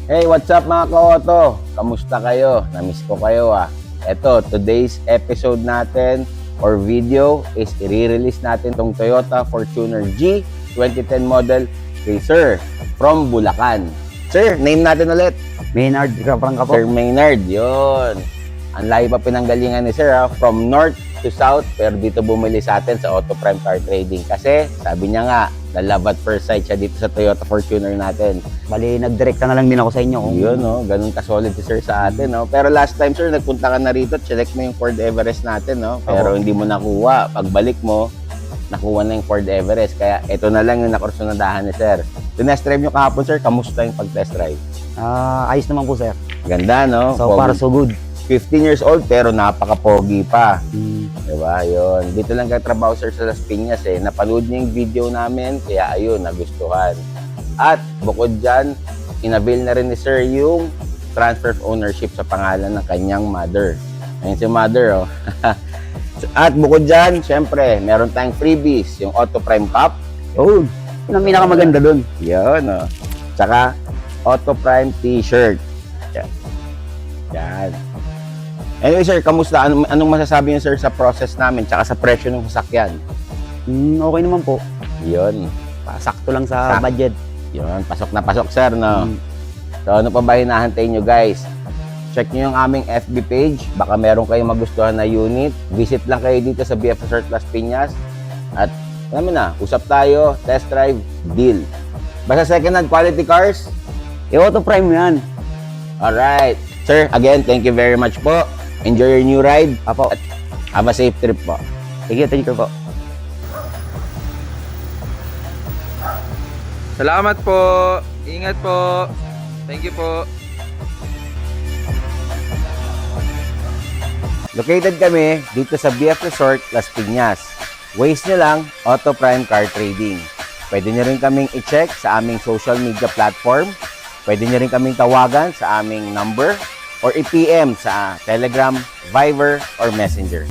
Hey, what's up mga ka-auto? Kamusta kayo? Namiss ko kayo Ito, today's episode natin or video is i-release natin tong Toyota Fortuner G 2010 model Racer from Bulacan. Sir, name natin ulit. Maynard Caprangka po. Sir Maynard, yun. Ang layo pa pinanggalingan ni Sir from north to south, pero dito bumili sa atin sa Auto Prime Car Trading. Kasi sabi niya nga, love at first sight siya dito sa Toyota Fortuner natin. Bali, nagdirekta na lang din ako sa inyo. Yun, ganun ka-solid si Sir sa atin, Pero last time, Sir, nagpunta ka na rito, check mo yung Ford Everest natin, Pero hindi mo nakuha. Pagbalik mo, nakuha na yung Ford Everest. Kaya ito na lang yung nakursunadahan ni Sir. Tinest drive nyo kahapon, Sir. Kamusta yung pag-test drive? Ayos naman po, sir. Ganda, no? So far, so good. 15 years old, pero napaka-pogi pa. Diba? Yun. Dito lang katrabaho, Sir, sa Las Piñas, Napanood niya yung video namin, kaya ayun, nagustuhan. At bukod dyan, inavail na rin ni Sir yung transfer of ownership sa pangalan ng kanyang mother. Ayun si mother, At bukod dyan, syempre, meron tayong freebies, yung Auto Prime Pop. Oh, yun ang pinakamaganda dun. Yun, Tsaka, Auto Prime T-shirt. Yan. Anyway, Sir, kamusta? Anong masasabi niyo, Sir, sa process namin tsaka sa presyo ng sasakyan? Okay naman po. Yun. Sakto lang sa budget. Yun, pasok na pasok, Sir, no? So, ano pa ba hinahantay nyo, guys? Check nyo yung aming FB page. Baka meron kayong magustuhan na unit. Visit lang kayo dito sa BF Resort Las Piñas. At, alam mo na, usap tayo, test drive, deal. Basta second-hand quality cars? Auto Prime yan. Alright. Sir, again, thank you very much po. Enjoy your new ride. Apo. At have a safe trip po. Thank you po. Salamat po. Ingat po. Thank you po. Located kami dito sa BF Resort, Las Piñas. Waze nyo lang, Auto Prime Car Trading. Pwede nyo rin kaming i-check sa aming social media platform. Pwede nyo rin kaming tawagan sa aming number or i-PM sa Telegram, Viber, or Messenger.